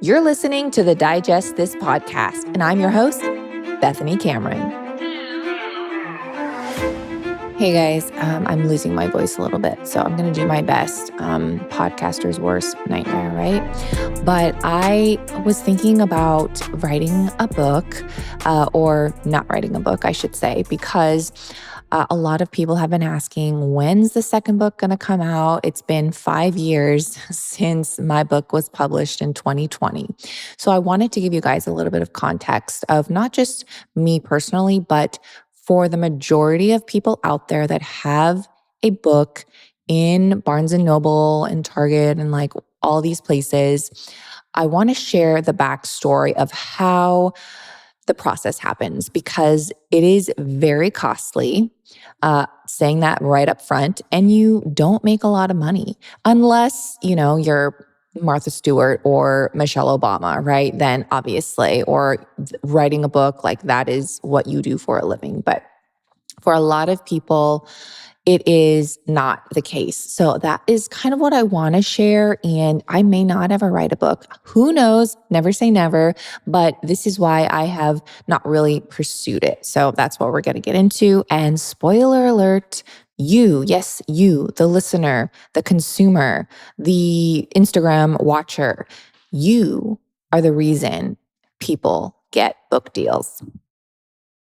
You're listening to the Digest This podcast, and I'm your host, Bethany Cameron. Hey guys, I'm losing my voice a little bit, so I'm going to do my best. Podcaster's worst nightmare, right? But I was thinking about writing a book, or not writing a book, I should say, because a lot of people have been asking, when's the second book going to come out? It's been 5 years since my book was published in 2020. So I wanted to give you guys a little bit of context of not just me personally, but for the majority of people out there that have a book in Barnes and Noble and Target and like all these places, I want to share the backstory of how the process happens because it is very costly, saying that right up front, and you don't make a lot of money unless, you're Martha Stewart or Michelle Obama, right? Then obviously, or writing a book, like that is what you do for a living. But for a lot of people, it is not the case. So that is kind of what I want to share. And I may not ever write a book. Who knows? Never say never. But this is why I have not really pursued it. So that's what we're going to get into. And spoiler alert, yes, you, the listener, the consumer, the Instagram watcher, you are the reason people get book deals.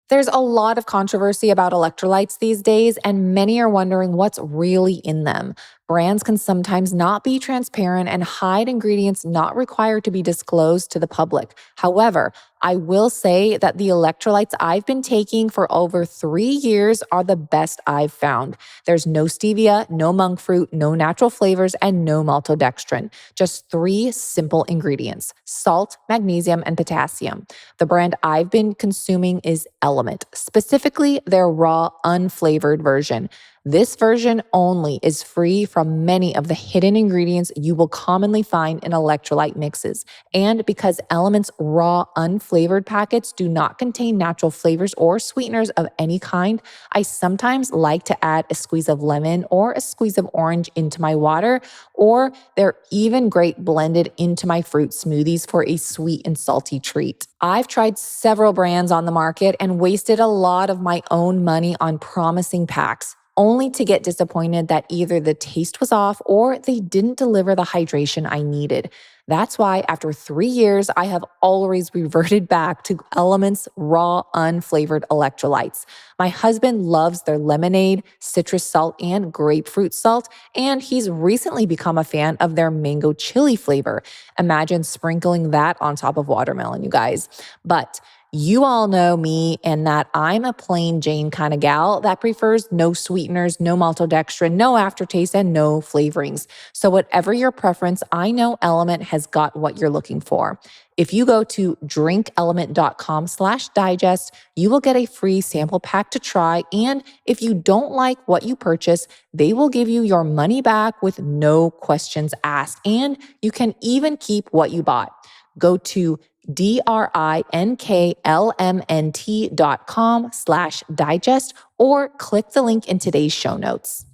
There's a lot of controversy about electrolytes these days, and many are wondering what's really in them. Brands can sometimes not be transparent and hide ingredients not required to be disclosed to the public. However, I will say that the electrolytes I've been taking for over 3 years are the best I've found. There's no stevia, no monk fruit, no natural flavors, and no maltodextrin. Just 3 simple ingredients: salt, magnesium, and potassium. The brand I've been consuming is Element, specifically their raw, unflavored version. This version only is free from many of the hidden ingredients you will commonly find in electrolyte mixes. And because Element's raw, unflavored packets do not contain natural flavors or sweeteners of any kind, I sometimes like to add a squeeze of lemon or a squeeze of orange into my water, or they're even great blended into my fruit smoothies for a sweet and salty treat. I've tried several brands on the market and wasted a lot of my own money on promising packs, only to get disappointed that either the taste was off or they didn't deliver the hydration I needed. That's why after 3 years, I have always reverted back to Element's raw, unflavored electrolytes. My husband loves their lemonade, citrus salt, and grapefruit salt, and he's recently become a fan of their mango chili flavor. Imagine sprinkling that on top of watermelon, you guys. But you all know me and that I'm a plain Jane kind of gal that prefers no sweeteners, no maltodextrin, no aftertaste, and no flavorings. So whatever your preference, I know Element has got what you're looking for. If you go to drinkelement.com/digest, you will get a free sample pack to try. And if you don't like what you purchase, they will give you your money back with no questions asked. And you can even keep what you bought. Go to drinklmnt.com/digest or click the link in today's show notes.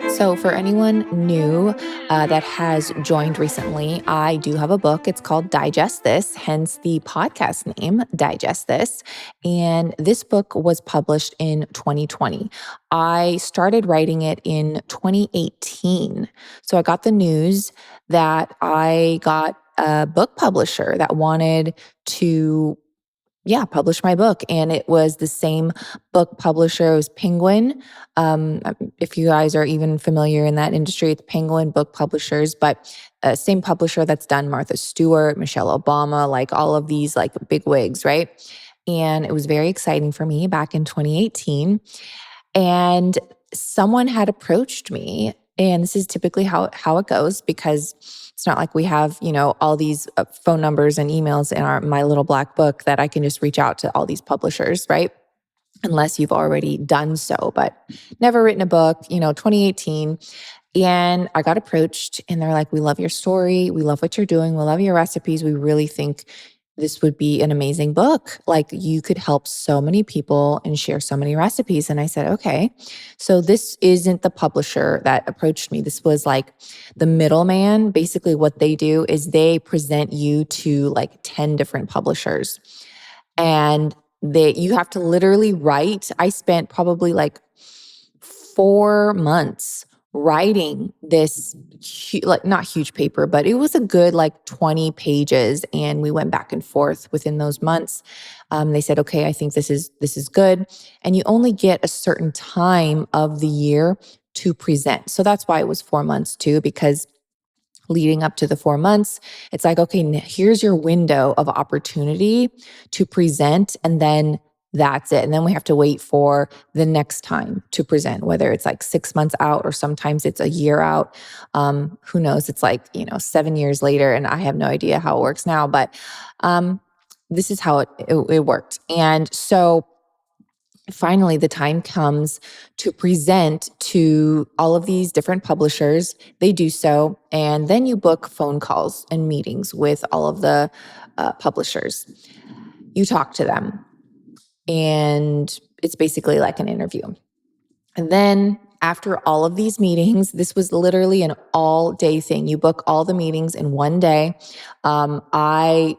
So for anyone new that has joined recently, I do have a book. It's called Digest This, hence the podcast name, Digest This. And this book was published in 2020. I started writing it in 2018. So I got the news that I got a book publisher that wanted to publish my book. And it was the same book publisher. It was Penguin. If you guys are even familiar in that industry, it's Penguin Book Publishers, but same publisher that's done Martha Stewart, Michelle Obama, like all of these like big wigs, right? And it was very exciting for me back in 2018. And someone had approached me, and this is typically how it goes, because it's not like we have, all these phone numbers and emails in my little black book that I can just reach out to all these publishers, right? Unless you've already done so, but never written a book, 2018. And I got approached and they're like, we love your story. We love what you're doing. We love your recipes. We really think this would be an amazing book. Like, you could help so many people and share so many recipes. And I said, okay. So this isn't the publisher that approached me. This was like the middleman. Basically, what they do is they present you to like 10 different publishers. And you have to literally write. I spent probably like 4 months writing this like not huge paper, but it was a good like 20 pages, and we went back and forth within those months. They said, okay, I think this is good, and you only get a certain time of the year to present. So that's why it was 4 months too, because leading up to the 4 months, it's like, okay, here's your window of opportunity to present. And then that's it. And then we have to wait for the next time to present, whether it's like 6 months out or sometimes it's a year out. Who knows? It's like, 7 years later, and I have no idea how it works now, but this is how it worked. And so finally, the time comes to present to all of these different publishers. They do so, and then you book phone calls and meetings with all of the publishers. You talk to them, and it's basically like an interview. And then after all of these meetings, this was literally an all-day thing. You book all the meetings in one day. I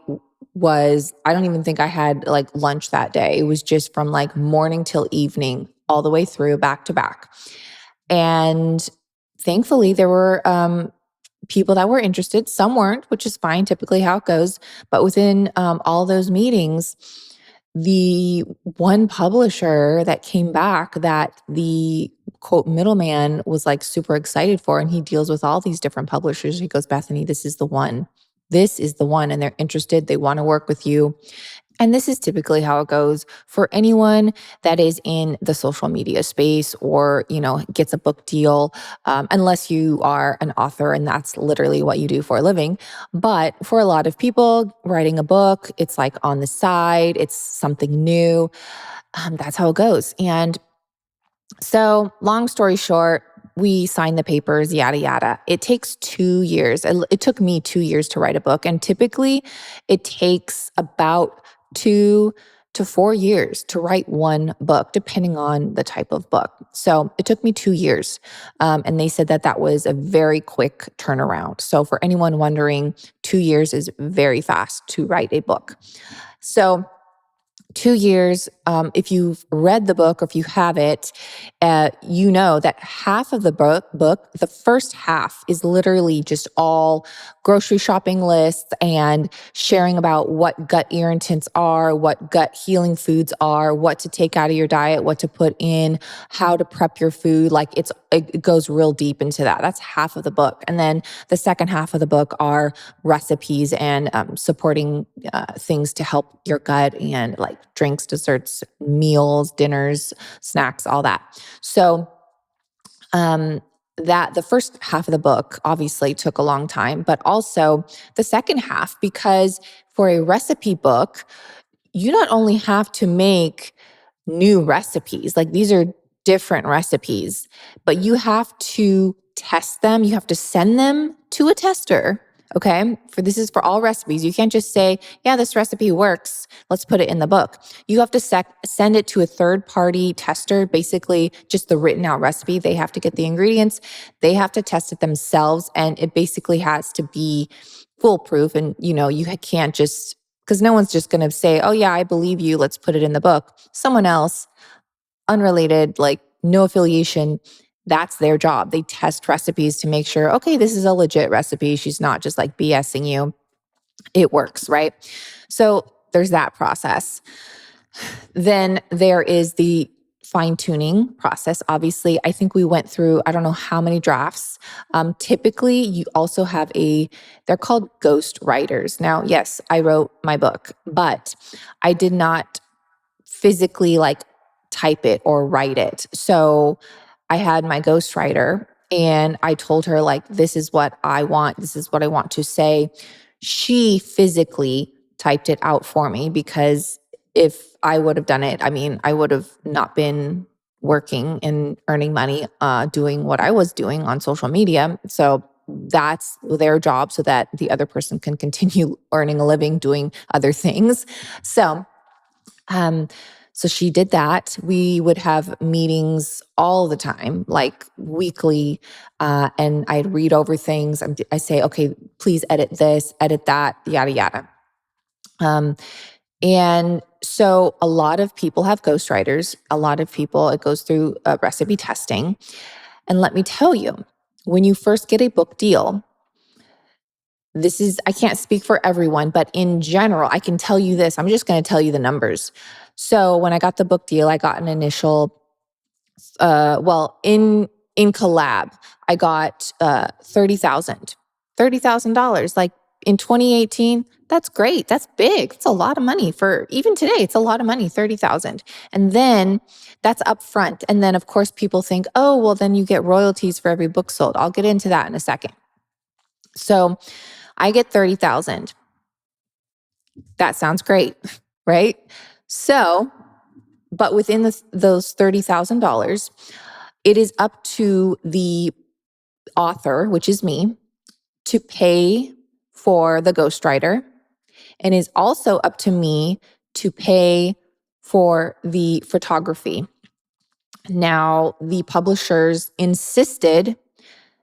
don't even think I had like lunch that day. It was just from like morning till evening, all the way through, back to back. And thankfully, there were people that were interested. Some weren't, which is fine, typically how it goes. But within all those meetings, the one publisher that came back that the quote middleman was like super excited for, and he deals with all these different publishers. He goes, Bethany, this is the one. This is the one. And they're interested. They want to work with you. And this is typically how it goes for anyone that is in the social media space or, gets a book deal, unless you are an author and that's literally what you do for a living. But for a lot of people, writing a book, it's like on the side, it's something new. That's how it goes. And so, long story short, we signed the papers, yada, yada. It takes 2 years. It took me 2 years to write a book. And typically, it takes about 2 to 4 years to write one book, depending on the type of book. So it took me 2 years. And they said that was a very quick turnaround. So for anyone wondering, 2 years is very fast to write a book. So 2 years, if you've read the book or if you have it, you know that half of the book, the first half is literally just all grocery shopping lists and sharing about what gut irritants are, what gut healing foods are, what to take out of your diet, what to put in, how to prep your food. Like it goes real deep into that. That's half of the book. And then the second half of the book are recipes and supporting things to help your gut, and like drinks, desserts, meals, dinners, snacks, all that. So that the first half of the book obviously took a long time, but also the second half, because for a recipe book, you not only have to make new recipes, like these are different recipes, but you have to test them. You have to send them to a tester. Okay. This is for all recipes. You can't just say, yeah, this recipe works. Let's put it in the book. You have to send it to a third party tester, basically just the written out recipe. They have to get the ingredients. They have to test it themselves. And it basically has to be foolproof. And, you can't just, because no one's just going to say, oh yeah, I believe you, let's put it in the book. Someone else, unrelated, like no affiliation, that's their job. They test recipes to make sure, okay, this is a legit recipe. She's not just like BSing you. It works, right? So there's that process. Then there is the fine tuning process. Obviously, I think we went through, I don't know how many drafts. Typically, you also have they're called ghost writers. Now, yes, I wrote my book, but I did not physically like type it or write it. So I had my ghostwriter and I told her, like, this is what I want. This is what I want to say. She physically typed it out for me, because if I would have done it, I would have not been working and earning money, doing what I was doing on social media. So that's their job so that the other person can continue earning a living doing other things. So, um, so she did that. We would have meetings all the time, like weekly, and I'd read over things. I say, okay, please edit this, edit that, yada yada. Um, and so a lot of people have ghostwriters. A lot of people, it goes through recipe testing. And let me tell you, when you first get a book deal, I can't speak for everyone, but in general, I can tell you this. I'm just going to tell you the numbers. So when I got the book deal, I got an initial, in collab, I got $30,000. Like in 2018, that's great. That's big. It's a lot of money for even today. It's a lot of money, 30,000. And then that's upfront. And then of course people think, oh, well, then you get royalties for every book sold. I'll get into that in a second. So I get 30,000. That sounds great, right? So, but within those $30,000, it is up to the author, which is me, to pay for the ghostwriter, and is also up to me to pay for the photography. Now, the publishers insisted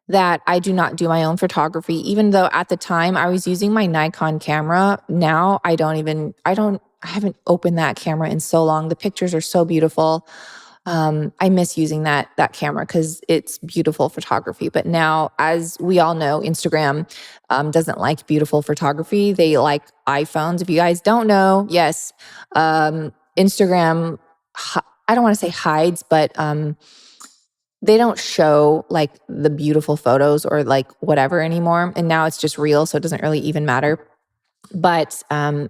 that I do not do my own photography, even though at the time I was using my Nikon camera. Now I haven't opened that camera in so long. The pictures are so beautiful. I miss using that camera because it's beautiful photography. But now, as we all know, Instagram doesn't like beautiful photography. They like iPhones. If you guys don't know, yes, Instagram, I don't want to say hides, but they don't show like the beautiful photos or like whatever anymore. And now it's just real, so it doesn't really even matter. But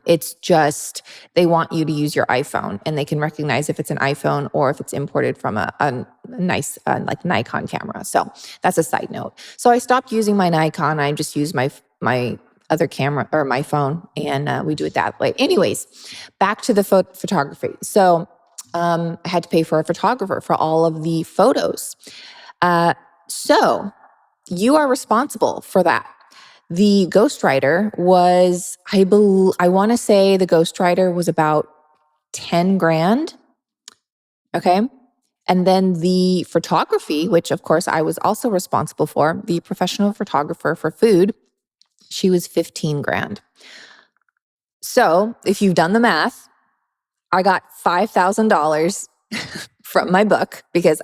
it's just, they want you to use your iPhone, and they can recognize if it's an iPhone or if it's imported from a nice like Nikon camera. So that's a side note. So I stopped using my Nikon. I just use my other camera or my phone, and we do it that way. Anyways, back to the photography. So I had to pay for a photographer for all of the photos. So you are responsible for that. The ghostwriter was, I want to say the ghostwriter was about 10 grand. Okay. And then the photography, which of course I was also responsible for, the professional photographer for food, she was 15 grand. So if you've done the math, I got $5,000 from my book because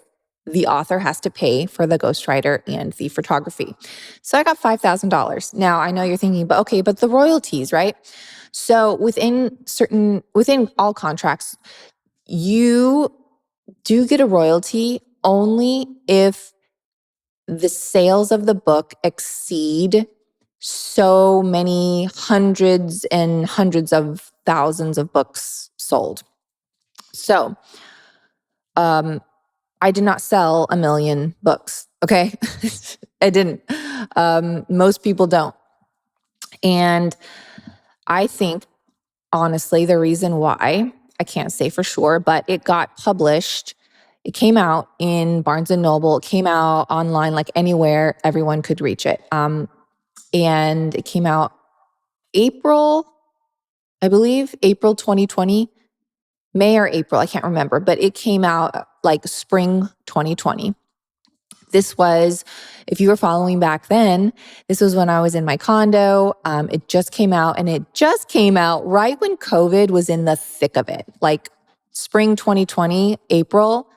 the author has to pay for the ghostwriter and the photography. So I got $5,000. Now I know you're thinking, but the royalties, right? So within all contracts, you do get a royalty only if the sales of the book exceed so many hundreds and hundreds of thousands of books sold. So, I did not sell 1 million books. Okay. I didn't. Most people don't. And I think, honestly, the reason why, I can't say for sure, but it got published. It came out in Barnes and Noble. It came out online, like anywhere everyone could reach it. And it came out April 2020, May or April, I can't remember, but it came out like spring 2020. This was, if you were following back then, this was when I was in my condo. It just came out, and it just came out right when COVID was in the thick of it. Like spring 2020, April,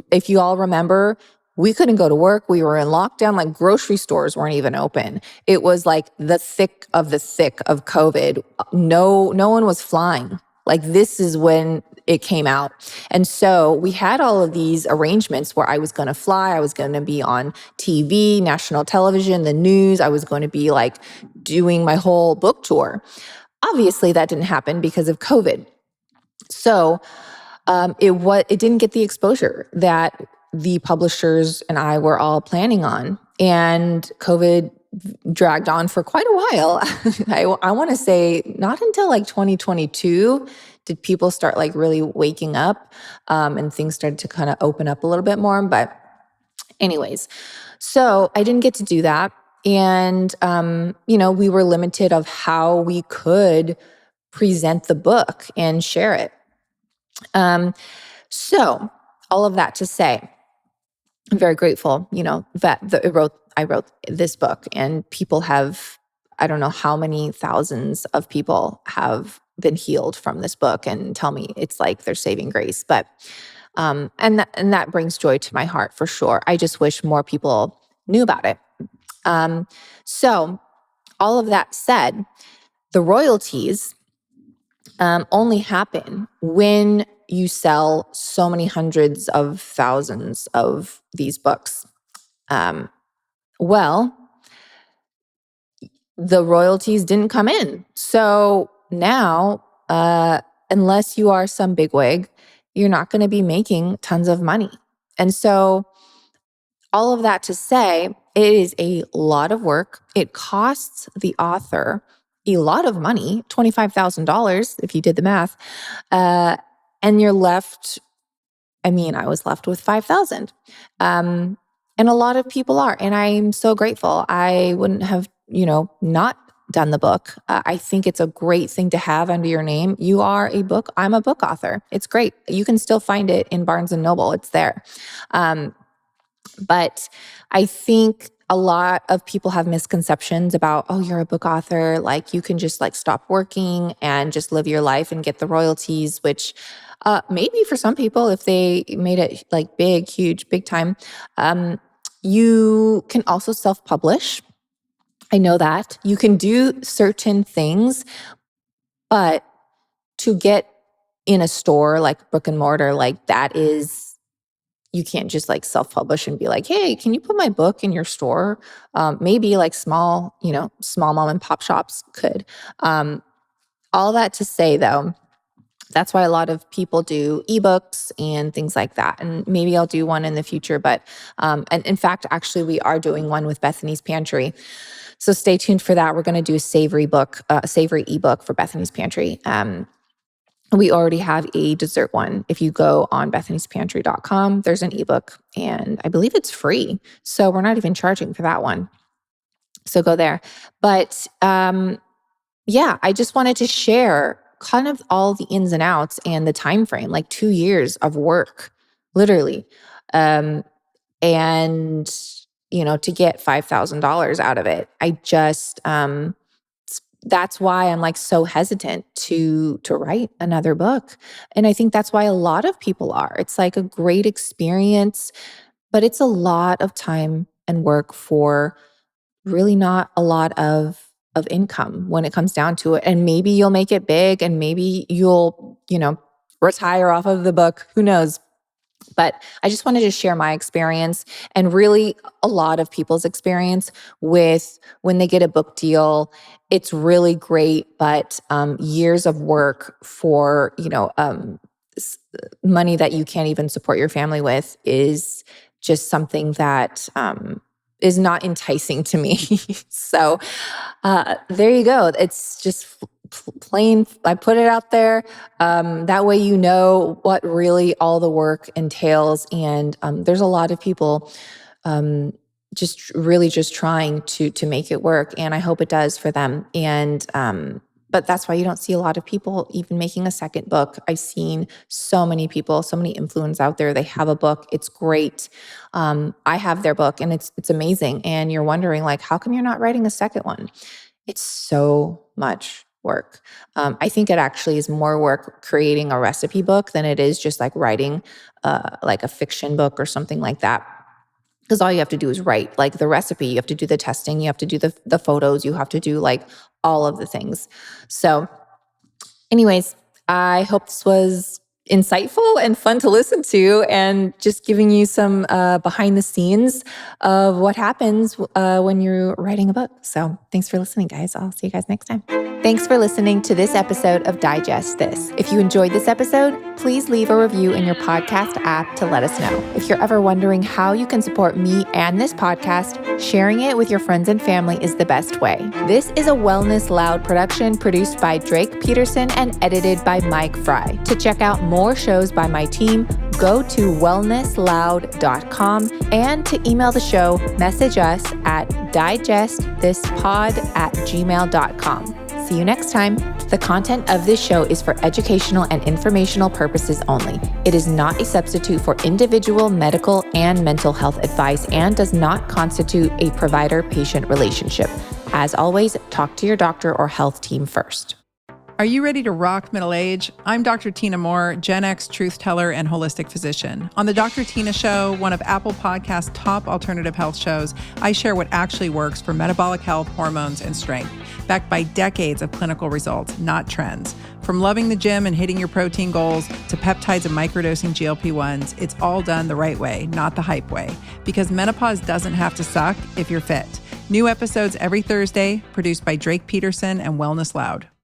if you all remember, we couldn't go to work. We were in lockdown, like grocery stores weren't even open. It was like the thick of COVID. No one was flying. Like this is when it came out. And so we had all of these arrangements where I was going to fly. I was going to be on TV, national television, the news. I was going to be like doing my whole book tour. Obviously that didn't happen because of COVID. So it didn't get the exposure that the publishers and I were all planning on. And COVID dragged on for quite a while. I want to say not until like 2022 did people start like really waking up, and things started to kind of open up a little bit more. But anyways, so I didn't get to do that. And, we were limited of how we could present the book and share it. So all of that to say, I'm very grateful, that I wrote this book, and people have, I don't know how many thousands of people have been healed from this book and tell me it's like their saving grace. But, and that brings joy to my heart for sure. I just wish more people knew about it. So all of that said, the royalties only happen when you sell so many hundreds of thousands of these books. Well, the royalties didn't come in. So now, unless you are some bigwig, you're not going to be making tons of money. And so all of that to say, it is a lot of work. It costs the author a lot of money, $25,000 if you did the math. And you're left, I was left with 5,000. And a lot of people are, and I'm so grateful. I wouldn't have, not done the book. I think it's a great thing to have under your name. You are a book. I'm a book author. It's great. You can still find it in Barnes and Noble. It's there. But I think a lot of people have misconceptions about, oh, you're a book author. Like you can just stop working and just live your life and get the royalties, which maybe for some people, if they made it big, huge, big time, you can also self-publish. I know that. You can do certain things, but to get in a store like brick and mortar, that is, you can't just self-publish and be like, hey, can you put my book in your store? Maybe small mom and pop shops could. All that to say though, that's why a lot of people do ebooks and things like that. And maybe I'll do one in the future. But and in fact, actually, we are doing one with Bethany's Pantry. So stay tuned for that. We're going to do a savory ebook for Bethany's Pantry. We already have a dessert one. If you go on bethanysPantry.com, there's an ebook, and I believe it's free. So we're not even charging for that one. So go there. But I just wanted to share kind of all the ins and outs and the time frame, 2 years of work, literally. And to get $5,000 out of it. I just that's why I'm so hesitant to write another book. And I think that's why a lot of people are. It's a great experience, but it's a lot of time and work for really not a lot of income when it comes down to it. And maybe you'll make it big, and maybe you'll, retire off of the book. Who knows? But I just wanted to share my experience, and really a lot of people's experience with when they get a book deal. It's really great, but years of work for, money that you can't even support your family with is just something that is not enticing to me. So there you go. It's just plain, I put it out there. That way you know what really all the work entails. And there's a lot of people just really just trying to make it work. And I hope it does for them. And but that's why you don't see a lot of people even making a second book. I've seen so many people, so many influencers out there. They have a book. It's great. I have their book, and it's amazing. And you're wondering, how come you're not writing a second one? It's so much work. I think it actually is more work creating a recipe book than it is just writing a fiction book or something like that. Because all you have to do is write the recipe. You have to do the testing. You have to do the photos. You have to do all of the things. So anyways, I hope this was insightful and fun to listen to, and just giving you some behind the scenes of what happens when you're writing a book. So thanks for listening, guys. I'll see you guys next time. Thanks for listening to this episode of Digest This. If you enjoyed this episode, please leave a review in your podcast app to let us know. If you're ever wondering how you can support me and this podcast, sharing it with your friends and family is the best way. This is a Wellness Loud production produced by Drake Peterson and edited by Mike Fry. To check out more shows by my team, go to wellnessloud.com, and to email the show, message us at digestthispod@gmail.com. See you next time. The content of this show is for educational and informational purposes only. It is not a substitute for individual medical and mental health advice and does not constitute a provider-patient relationship. As always, talk to your doctor or health team first. Are you ready to rock middle age? I'm Dr. Tina Moore, Gen X truth teller and holistic physician. On the Dr. Tina Show, one of Apple Podcast's top alternative health shows, I share what actually works for metabolic health, hormones, and strength, backed by decades of clinical results, not trends. From loving the gym and hitting your protein goals to peptides and microdosing GLP-1s, it's all done the right way, not the hype way. Because menopause doesn't have to suck if you're fit. New episodes every Thursday, produced by Drake Peterson and Wellness Loud.